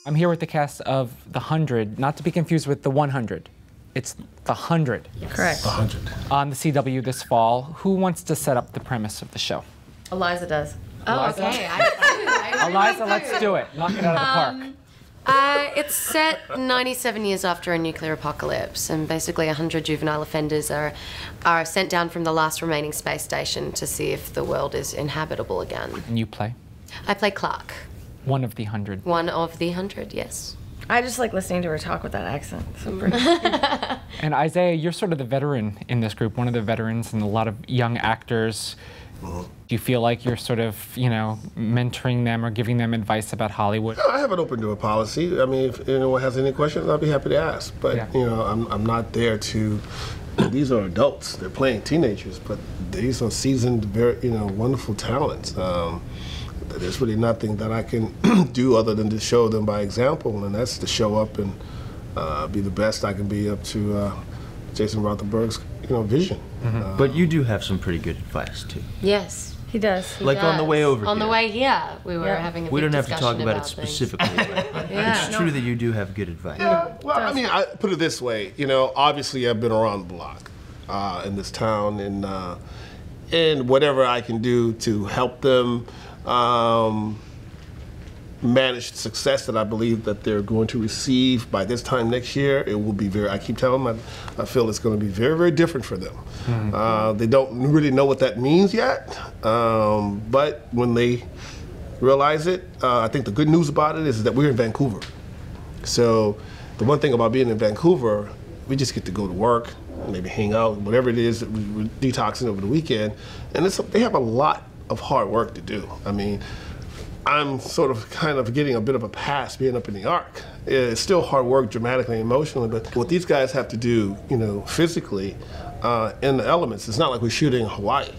I'm here with the cast of The 100, not to be confused with The 100. It's The 100. Yes. Correct. The 100. On the CW this fall. Who wants to set up the premise of the show? Eliza does. Eliza? Oh, okay. I Eliza, let's do it. Knock it out of the park. It's set 97 years after a nuclear apocalypse, and basically 100 juvenile offenders are sent down from the last remaining space station to see if the world is inhabitable again. And you play? I play Clark. One of the 100. One of the 100, yes. I just like listening to her talk with that accent. So And Isaiah, you're sort of the veteran in this group, one of the veterans and a lot of young actors. Do you feel like you're sort of, you know, mentoring them or giving them advice about Hollywood? I have an open door policy. I mean, if anyone has any questions, I'll be happy to ask. But, you know, I'm not there to, these are adults. They're playing teenagers, but these are seasoned, very, you know, wonderful talents. There's really nothing that I can do other than to show them by example, and that's to show up and be the best I can be up to Jason Rothenberg's, you know, vision. But you do have some pretty good advice too. Yes. he does. Like on the way over here. On the way here, we were having a big We don't have to talk discussion about it things. specifically. But it's true that you do have good advice. Yeah, well, I mean, I put it this way. You know, obviously I've been around the block in this town, and whatever I can do to help them manage the success that I believe that they're going to receive by this time next year, it will be very, I keep telling them, I feel it's going to be very, very different for them. They don't really know what that means yet, but when they realize it, I think the good news about it is that we're in Vancouver. So the one thing about being in Vancouver, we just get to go to work, maybe hang out, whatever it is that we're detoxing over the weekend, and they have a lot of hard work to do. I mean, I'm sort of kind of getting a bit of a pass being up in the Ark. It's still hard work dramatically and emotionally, but what these guys have to do, you know, physically in the elements, it's not like we're shooting in Hawaii.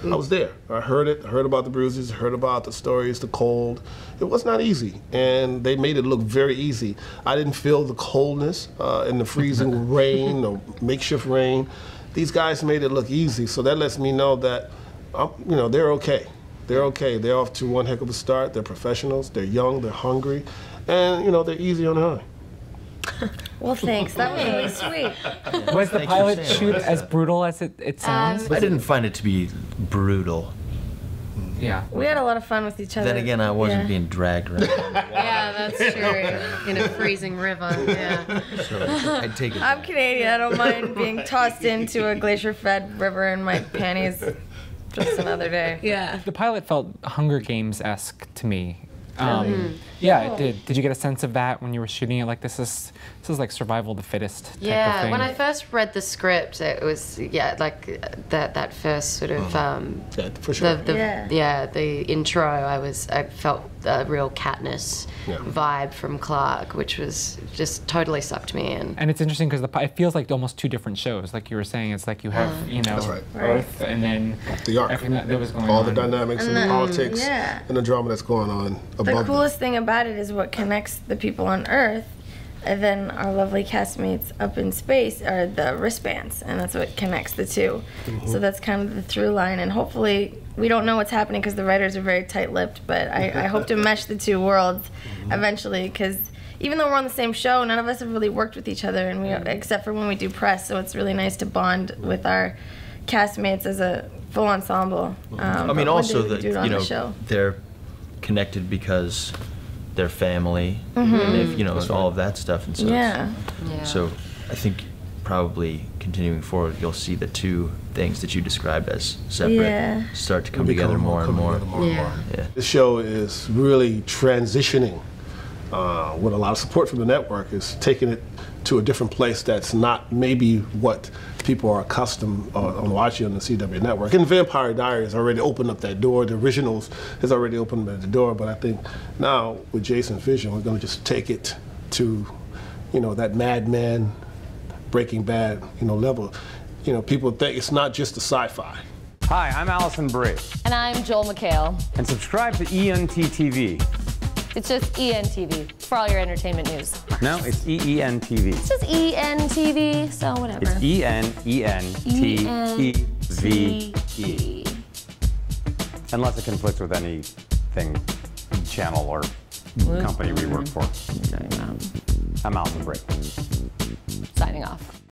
I was there. I heard it. I heard about the bruises. I heard about the stories, the cold. It was not easy, and they made it look very easy. I didn't feel the coldness and the freezing rain or makeshift rain. These guys made it look easy, so that lets me know that, you know, they're okay. They're okay. They're off to one heck of a start. They're professionals. They're young. They're hungry, and you know, they're easy on the eye. Well, thanks. That was really sweet. Was the pilot shoot as brutal as it sounds? I didn't find it to be brutal. Yeah. We had a lot of fun with each other. Then again, I wasn't being dragged around. Yeah, that's true. In a freezing river, yeah. So I'd take it. I'm Canadian. I don't mind being tossed into a glacier-fed river in my panties just another day. Yeah. The pilot felt Hunger Games-esque to me. Yeah, it did. Did you get a sense of that when you were shooting it? Like this is like survival of the fittest type of thing. When I first read the script, it was like that first sort of yeah, for sure. the intro. I felt a real Katniss vibe from Clark, which was just totally sucked me in. And it's interesting because it feels like almost two different shows. Like you were saying, it's like you have you know Earth and then the Ark. everything that was going all on. the dynamics and the politics and the drama that's going on above The them. coolest thing about it is what connects the people on Earth, and then our lovely castmates up in space are the wristbands, and that's what connects the two. So that's kind of the through line, and hopefully, we don't know what's happening because the writers are very tight-lipped, but I hope to mesh the two worlds eventually, because even though we're on the same show, none of us have really worked with each other, and except for when we do press, so it's really nice to bond with our castmates as a full ensemble. I mean, also that, you know, show. they're connected because they're family, and if, you know, all of that stuff, and so so I think probably continuing forward, you'll see the two things that you described as separate start to come together more and more. This show is really transitioning with a lot of support from the network, is taking it to a different place that's not maybe what people are accustomed on watching on the CW network. And Vampire Diaries already opened up that door. The originals has already opened up the door, but I think now with Jason's vision, we're going to just take it to, you know, that Mad Men, Breaking Bad, you know, level. You know, people think it's not just a sci-fi. Hi, I'm Allison Brie. And I'm Joel McHale. And subscribe to ENT TV. It's just ENTV for all your entertainment news. No, it's EENTV. It's just ENTV, so whatever. It's ENENTEVE. Unless it conflicts with anything, channel or company we work for. I'm Allison Bray. Signing off.